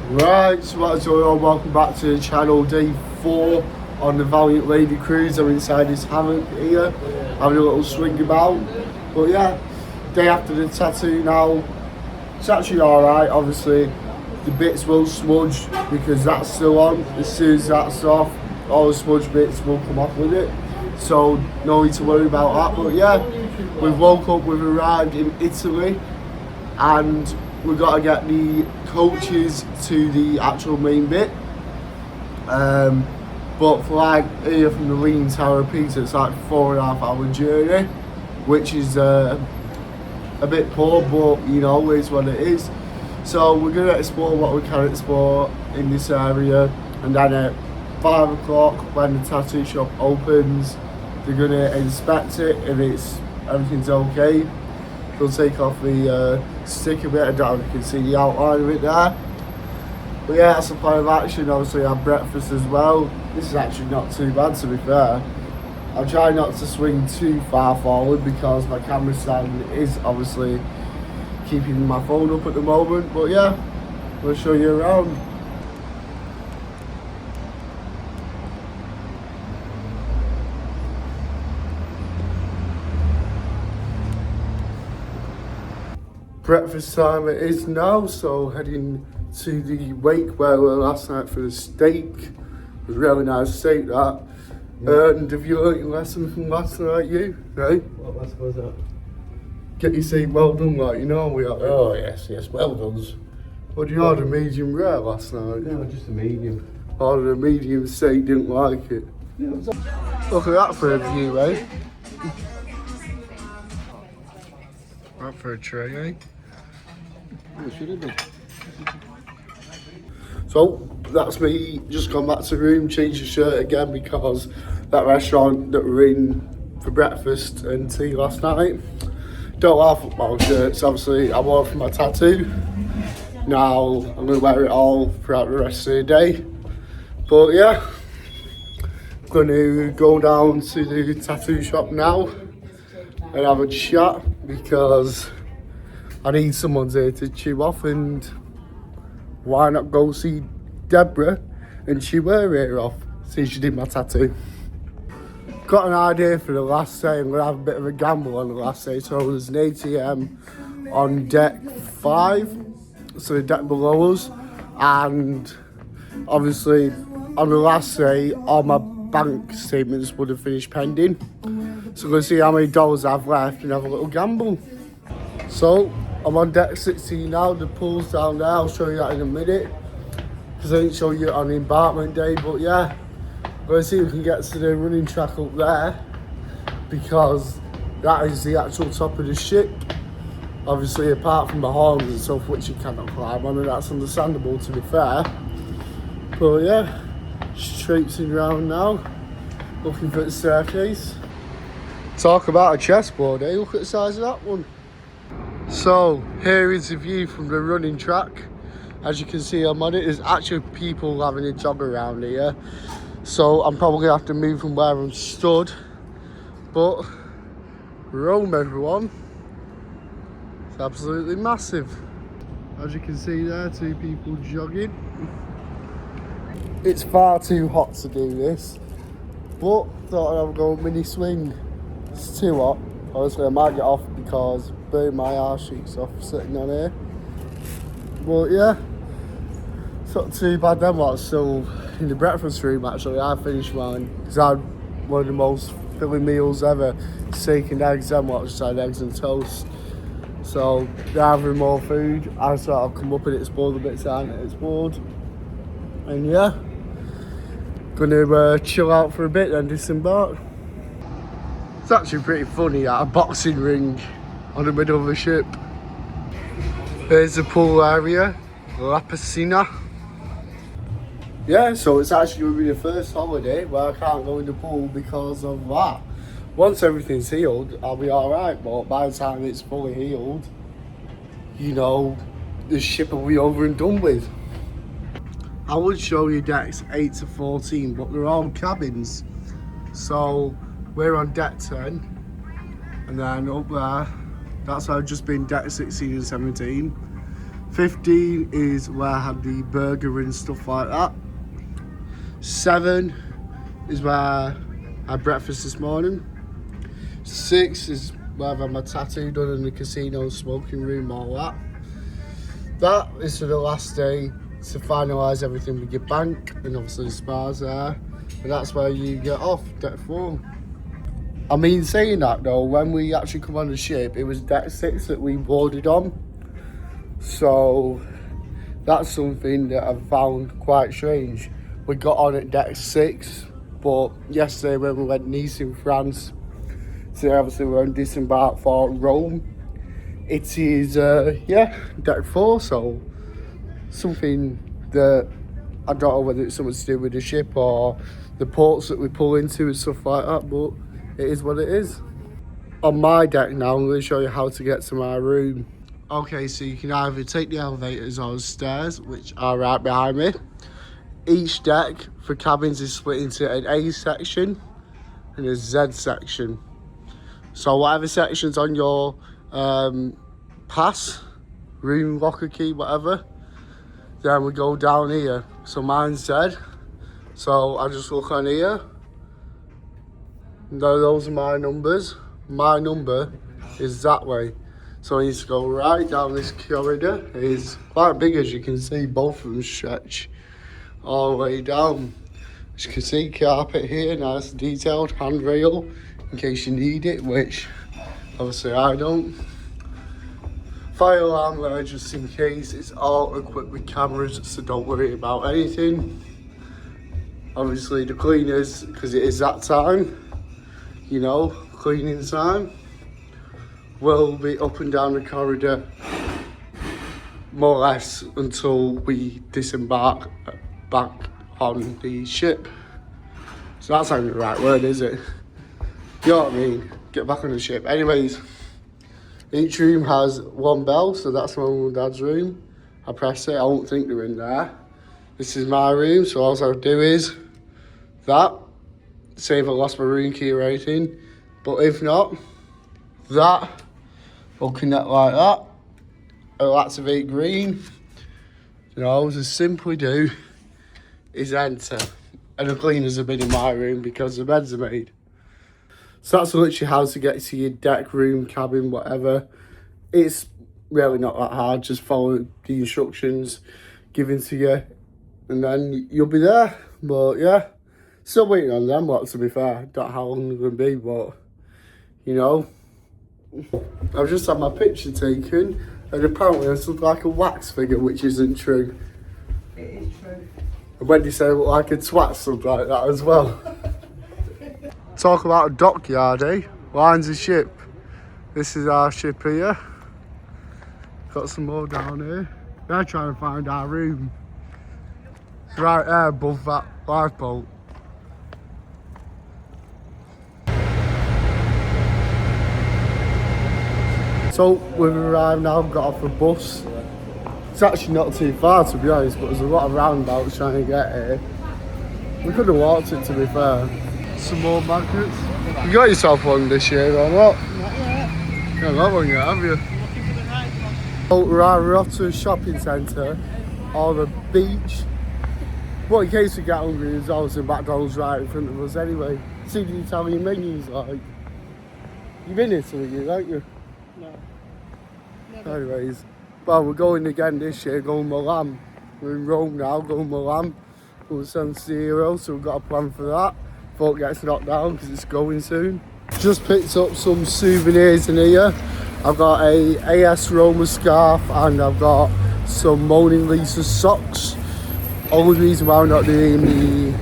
Right, so what's going on? Welcome back to the channel. Day 4 on the Valiant Lady Cruise. I'm inside this hammock here, having a little swing about. But yeah, day after the tattoo now. It's actually alright, obviously. The bits will smudge because that's still on. As soon as that's off, all the smudge bits will come off with it. So no need to worry about that. But yeah, we've woke up, we've arrived in Italy, and we've got to get the coaches to the actual main bit. But for like here from the Lean Tower of Pisa, it's like 4.5 hour journey, which is a bit poor, but you know, it is what it is. So we're going to explore what we can explore in this area, and then at 5 o'clock when the tattoo shop opens, they're going to inspect it. If everything's okay, they'll take off the sticker bit. I don't know if you can see the outline of it there. But yeah, that's the plan of action. Obviously I have breakfast as well. This is actually not too bad, to be fair. I'll try not to swing too far forward because my camera stand is obviously keeping my phone up at the moment. But yeah, we'll show you around. Breakfast time it is now, so heading to the wake where we were last night for the steak. It was a really nice steak that. And have you learnt your lesson from last night, you? Right? What lesson was that? Get your steak well done, like you know we are. Oh yes, well done. What did you order, medium rare last night? No, just a medium. Ordered a medium steak, didn't like it. Yeah, it was Look at that for a view, eh? That for a tray, eh? it should have been. So that's me just gone back to the room, changed the shirt again because that restaurant that we were in for breakfast and tea last night don't have football shirts. Obviously I wore it for my tattoo. Now I'm going to wear it all throughout the rest of the day. But yeah, I'm going to go down to the tattoo shop now and have a chat because I need someone's here to chew off, and why not go see Deborah and chew her ear off since she did my tattoo. Got an idea for the last day. I'm going to have a bit of a gamble on the last day. So there's an ATM on deck 5, so the deck below us, and obviously on the last day all my bank statements would have finished pending. So I'm going to see how many dollars I've left and have a little gamble. So I'm on deck 16 now, the pool's down there, I'll show you that in a minute because I didn't show you it on the embarkment day. But yeah, let's see if we can get to the running track up there because that is the actual top of the ship. Obviously apart from the horns and stuff which you cannot climb on, and that's understandable, to be fair. But yeah, traipsing around now, looking for the staircase. Talk about a chessboard, eh? Look at the size of that one. So here is the view from the running track. As you can see I'm on it, there's actually people having a jog around here. So I'm probably going to have to move from where I'm stood. But Rome, everyone. It's absolutely massive. As you can see there, 2 people jogging. It's far too hot to do this, but thought I'd have a go mini swing. It's too hot. Honestly, I might get off because burn my arse cheeks off sitting on here. But yeah, it's not too bad. Them lots still in the breakfast room. Actually, I finished mine because I had one of the most filling meals ever. Steak and eggs. Them lots just had eggs and toast. So they're having more food. I thought I'd come up and explore the bits I hadn't explored. And yeah, gonna chill out for a bit then disembark. It's actually pretty funny at a boxing ring on the middle of the ship. There's the pool area, La Piscina. Yeah, so it's actually going to be the first holiday where I can't go in the pool because of that. Once everything's healed, I'll be alright, but by the time it's fully healed, you know, the ship will be over and done with. I would show you decks 8 to 14, but they're all cabins. So we're on deck 10, and then up there, that's how I've just been deck 16 and 17. 15 is where I had the burger and stuff like that. 7 is where I had breakfast this morning. 6 is where I've had my tattoo done in the casino, smoking room, all that. That is for the last day to finalise everything with your bank, and obviously the spas there. And that's where you get off, deck 4. I mean, saying that though, when we actually come on the ship, it was deck 6 that we boarded on. So that's something that I've found quite strange. We got on at deck 6, but yesterday when we went Nice in France, so obviously we're on disembark for Rome. It is, deck 4, so something that I don't know whether it's something to do with the ship or the ports that we pull into and stuff like that, but it is what it is. On my deck now, I'm going to show you how to get to my room. Okay, so you can either take the elevators or the stairs, which are right behind me. Each deck for cabins is split into an A section and a Z section. So whatever section's on your pass, room, locker key, whatever, then we go down here. So mine's Z. So I just look on here. Now those are my numbers. My number is that way. So I need to go right down this corridor. It's quite big, as you can see, both of them stretch all the way down. As you can see, carpet here, nice detailed handrail in case you need it, which obviously I don't. Fire alarm there just in case. It's all equipped with cameras, so don't worry about anything. Obviously the cleaners, because it is that time, you know, cleaning time, will be up and down the corridor more or less until we disembark back on the ship. So that's not the right word, is it? You know what I mean? Get back on the ship. Anyways, each room has one bell, so that's my mum and dad's room. I press it, I won't think they're in there. This is my room, so all I'll do is that, say if I lost my room key or anything. But if not, that will connect like that. It'll activate green. And all I just simply do is enter. And the cleaners have been in my room because the beds are made. So that's literally how to get to your deck, room, cabin, whatever. It's really not that hard. Just follow the instructions given to you and then you'll be there. But yeah, still waiting on them lot, to be fair. Don't know how long they're going to be, but you know. I've just had my picture taken and apparently I look like a wax figure, which isn't true. It is true. And Wendy said I look like a twat, something like that as well. Talk about a dockyard, eh? Lines of ship. This is our ship here. Got some more down here. We're trying to find our room. It's right there above that lifeboat. So we've arrived now, got off a bus. It's actually not too far, to be honest, but there's a lot of roundabouts trying to get here. We could have walked it, to be fair. Some more magnets. You got yourself one this year or what? Not yet. You haven't got one yet, have you? I'm looking for the right one. Oh, we're off to a shopping centre or the beach. But in case we get hungry, there's always a McDonald's right in front of us anyway. See the Italian menus like. You've been here to you, haven't you? No. Never. Anyways, well, we're going again this year, going Milan. We're in Rome now, going Milan. We're San Siro, so we've got a plan for that. Before it gets knocked down, because it's going soon. Just picked up some souvenirs in here. I've got a AS Roma scarf and I've got some Mona Lisa socks. Only reason why I'm not doing the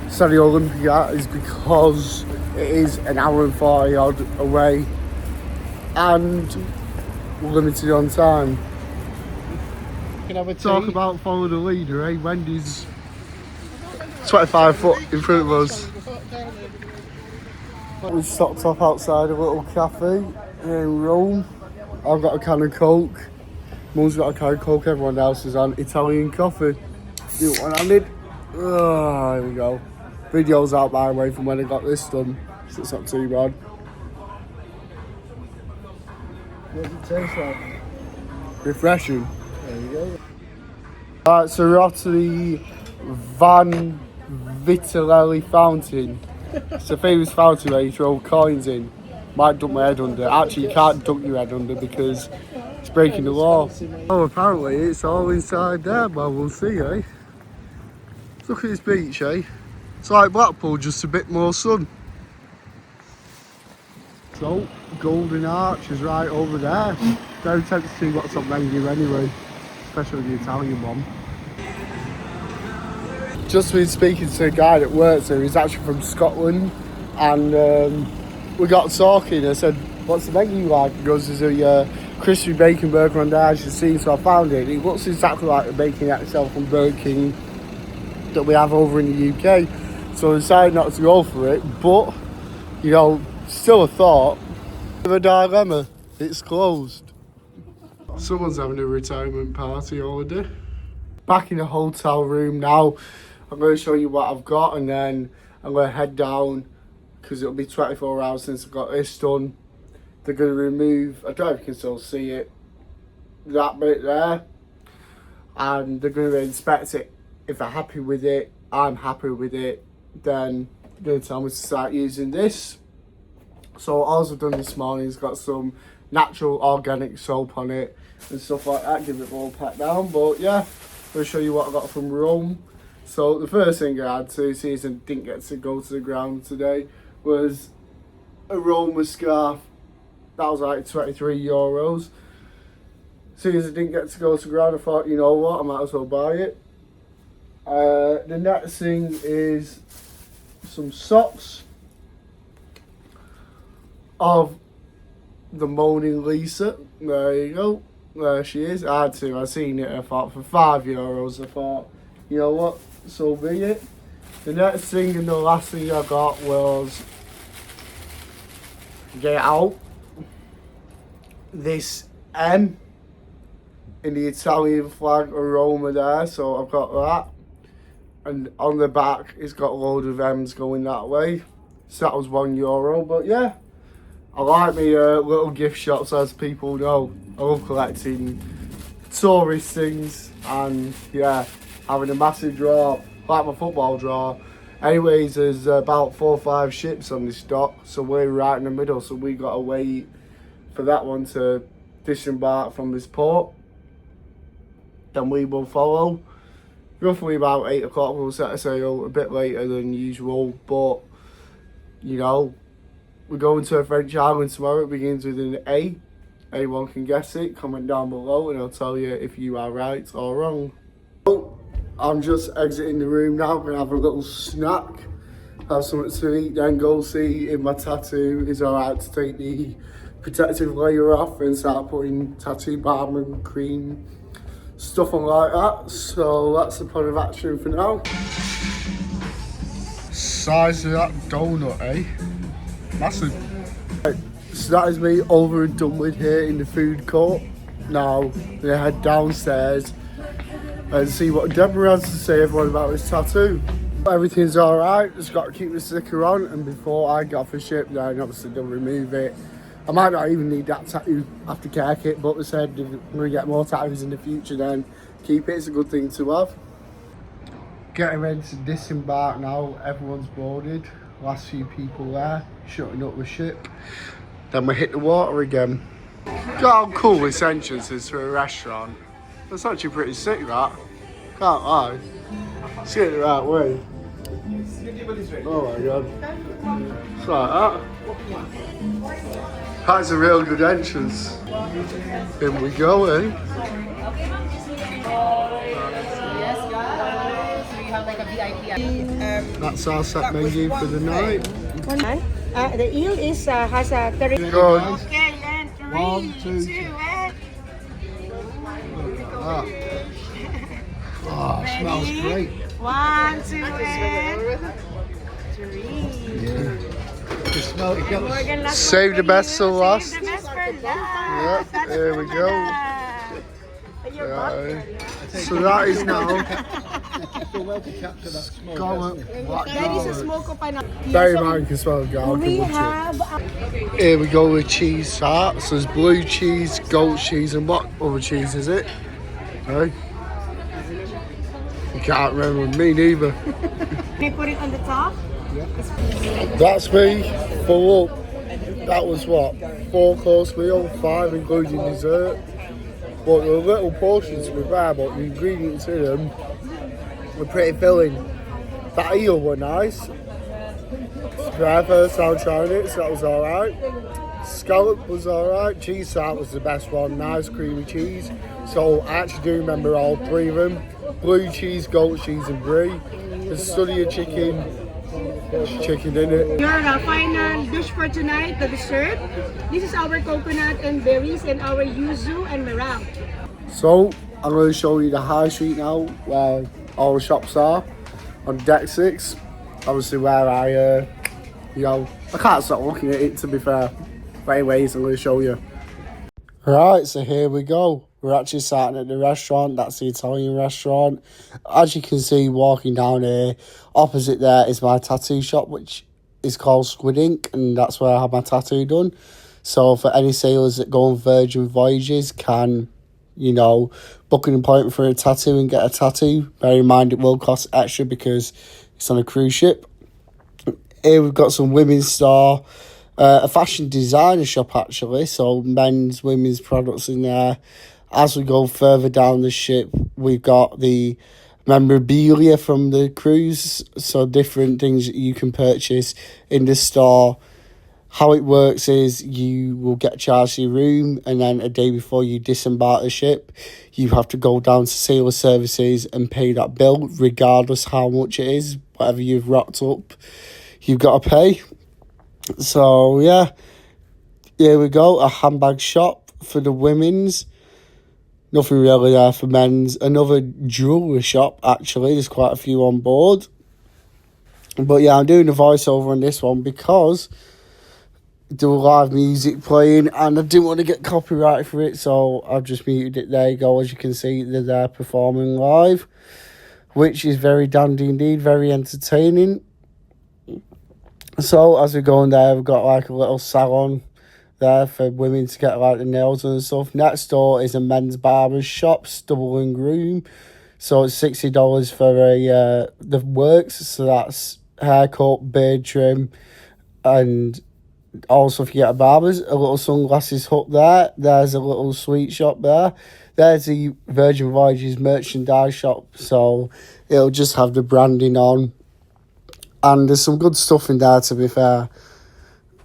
Stadio Olimpica is because it is an hour and 40 odd away and we're limited on time. Can I have a tea? Talk about follow the leader, eh? Wendy's 25 foot in front of us. We stopped off outside a little cafe in Rome. I've got a can of Coke. Mum's got a can of Coke. Everyone else is on Italian coffee. Do one handed. Oh, here we go. Video's out my way from when I got this done, so it's not too bad. What does it taste like? Refreshing. There you go. Right, so we're off to the Van Vitellelli fountain. It's a famous fountain where you throw coins in. Might dunk my head under. Actually, you can't dunk your head under because it's breaking the law. Oh, apparently it's all inside there, but we'll see, eh? Look at this beach, eh? It's like Blackpool, just a bit more sun. So, Golden Arch is right over there. Very tempted to see what's on menu anyway, especially the Italian one. Just been speaking to a guy that works there. He's actually from Scotland, and we got talking. I said, "What's the menu like?" He goes, "There's a crispy bacon burger on there, as you see." So I found it. It looks exactly like the bacon itself from Burger King that we have over in the UK. So I decided not to go for it, but you know, still a thought. The dilemma, it's closed. Someone's having a retirement party holiday. Back in the hotel room now. I'm going to show you what I've got, and then I'm going to head down because it'll be 24 hours since I got this done. They're going to remove, I don't know if you can still see it, that bit there, and they're going to inspect it. If they're happy with it, I'm happy with it, then they're going to tell me to start using this. So all I've done this morning is got some natural organic soap on it and stuff like that, give it a little pat down. But yeah, I'm going to show you what I got from Rome. So the first thing I had to see, and didn't get to go to the ground today, was a Roma scarf. That was like €23. Seeing as I didn't get to go to the ground, I thought, you know what, I might as well buy it. The next thing is some socks of the Moaning Lisa. There you go. There she is. I had to. I seen it. I thought for €5. I thought, you know what? So be it. The next thing and the last thing I got was, get out, this M in the Italian flag aroma there. So I've got that. And on the back, it's got a load of M's going that way. So that was €1. But yeah, I like me little gift shops, as people know. I love collecting tourist things, and yeah, having a massive drawer, like my football drawer. Anyways, there's about 4 or 5 ships on this dock, so we're right in the middle, so we got to wait for that one to disembark from this port. Then we will follow. Roughly about 8 o'clock we'll set a sail, a bit later than usual, but you know, we're going to a French island tomorrow. It begins with an A. Anyone can guess it. Comment down below and I'll tell you if you are right or wrong. So, I'm just exiting the room now. I'm going to have a little snack, have something to eat, then go see if my tattoo is alright to take the protective layer off and start putting tattoo balm and cream stuff on like that. So that's the plan of action for now. Size of that donut, eh? Massive. Right, so that is me over and done with here in the food court. Now I'm gonna head downstairs and see what Deborah has to say everyone about this tattoo. Everything's alright, just got to keep the sticker on, and before I get off the ship then obviously they'll remove it. I might not even need that tattoo after care kit, but they said if we're going to get more tattoos in the future then keep it, it's a good thing to have. Getting ready to disembark now, everyone's boarded, last few people there, shutting up the ship. Then we hit the water again. Got how cool this entrance is to a restaurant. That's actually pretty sick, that. Can't lie. See it the right way. Oh my god. It's like that. That's a real good entrance. In we go, eh? Yes, guys. We have like a VIP. That's our set menu for the night. The eel is has a 30. Good. Okay, and 3, 1, 2, 2, and Ah. Oh, it smells great. 1, 2, and 3. Yeah. You smell it, you got Save the best till last. Save the best for last. Yep, That's here we for go. last. Right. So that is now so well to capture that smoke. scallop black That is a garlic. smoke of pineapple. Very man can smell the garlic. We wouldn't have it? Here we go with cheese tarts. There's blue cheese, goat cheese, and what other cheese is it? Hey? You can't remember me neither. Can I put it on the top? That's me, full up. That was what? 4-course meal, 5 including dessert. But the little portions were there, but the ingredients in them were pretty filling. That eel were nice. First time trying it, so that was alright. Scallop was alright. Cheese tart was the best one, nice creamy cheese. So I actually do remember all 3 of them. Blue cheese, goat cheese and brie. The study of chicken in it. Your final dish for tonight, the dessert. This is our coconut and berries and our yuzu and meringue. So I'm going to show you the high street now, where all the shops are, on deck 6. Obviously where I can't stop looking at it, to be fair. But anyways, I'm going to show you. Right, so here we go. We're actually sat at the restaurant. That's the Italian restaurant. As you can see, walking down here, opposite there is my tattoo shop, which is called Squid Ink, and that's where I have my tattoo done. So for any sailors that go on Virgin Voyages can, book an appointment for a tattoo and get a tattoo. Bear in mind it will cost extra because it's on a cruise ship. Here we've got some women's store, a fashion designer shop actually, so men's, women's products in there. As we go further down the ship, we've got the memorabilia from the cruise, so different things that you can purchase in the store. How it works is you will get charged your room, and then a day before you disembark the ship, you have to go down to Sailor Services and pay that bill, regardless how much it is, whatever you've rocked up, you've got to pay. So yeah, here we go, a handbag shop for the women's. Nothing really there for men's. Another jewellery shop, actually. There's quite a few on board. But yeah, I'm doing a voiceover on this one because there were live music playing and I didn't want to get copyright for it, so I've just muted it. There you go. As you can see, they're there performing live, which is very dandy indeed, very entertaining. So as we go in there, we've got like a little salon there for women to get like the nails and stuff. Next door is a men's barber's shop, Stubble and Groom. So it's $60 for the works. So that's haircut, beard trim, and also if you get a barber's, a little sunglasses hut there. There's a little sweet shop there. There's the Virgin Voyages merchandise shop. So it'll just have the branding on. And there's some good stuff in there, to be fair.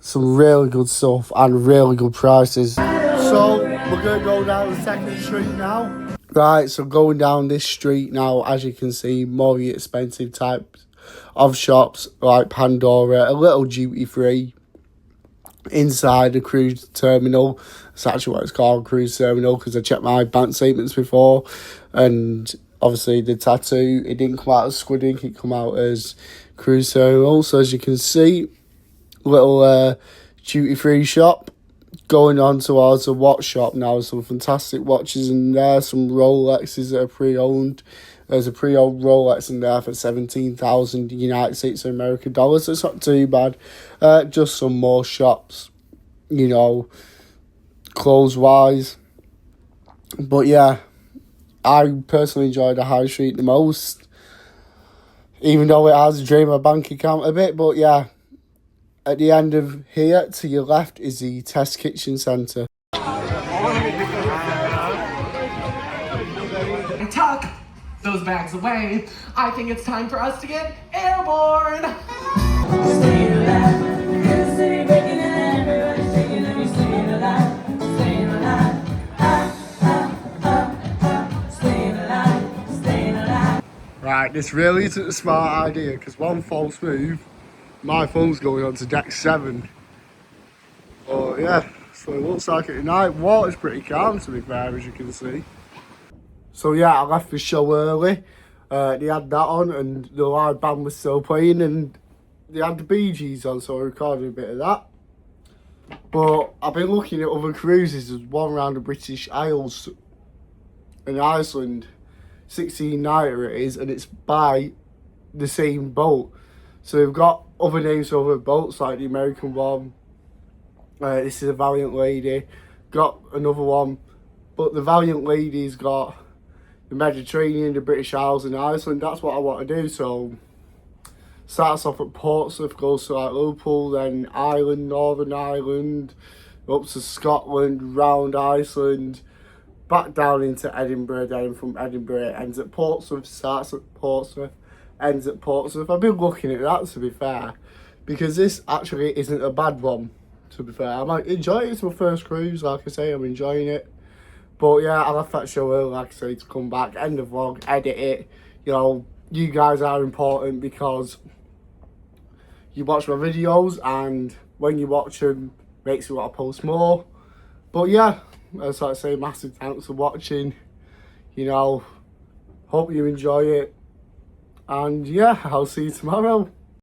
Some really good stuff and really good prices. So we're going to go down the second street now. Right, so going down this street now, as you can see, more expensive types of shops like Pandora, a little duty free inside the cruise terminal. It's actually what it's called, cruise terminal, because I checked my bank statements before. And obviously the tattoo, it didn't come out as Squid Ink, it come out as cruise terminal. So as you can see, little duty-free shop. Going on towards a watch shop now. Some fantastic watches in there. Some Rolexes that are pre-owned. There's a pre-owned Rolex in there for 17,000 United States of American dollars. It's not too bad. Just some more shops, clothes-wise. But yeah, I personally enjoy the high street the most. Even though it has drained my bank account a bit. But yeah. At the end of here, to your left, is the Test Kitchen Centre. And tuck those bags away. I think it's time for us to get airborne. Staying alive, in the city breaking and everybody shaking and you're staying alive, staying alive. Staying alive, staying alive. Right, this really isn't a smart idea because one false move, my phone's going on to deck 7. Oh yeah, so it looks like it tonight. Water's pretty calm, to be fair, as you can see. So yeah, I left the show early. They had that on and the live band was still playing and they had the Bee Gees on, so I recorded a bit of that. But I've been looking at other cruises. There's one around the British Isles in Iceland. 16-nighter it is, and it's by the same boat. So we've got other names for other boats, like the American one. This is a Valiant Lady. Got another one, but the Valiant Lady's got the Mediterranean, the British Isles and Iceland. That's what I want to do. So starts off at Portsmouth, goes to like Liverpool, then Ireland, Northern Ireland, up to Scotland, round Iceland, back down into Edinburgh, then from Edinburgh ends at Portsmouth, starts at Portsmouth, ends at Portsmouth. I've been looking at that, to be fair, because this actually isn't a bad one, to be fair. I might enjoy it. It's my first cruise, like I say, I'm enjoying it. But yeah, I left that show early, like I say, to come back, end the vlog, edit it. You know, you guys are important because you watch my videos, and when you watch them, makes me want to post more. But yeah, as I say, massive thanks for watching. You know, hope you enjoy it. And yeah, I'll see you tomorrow.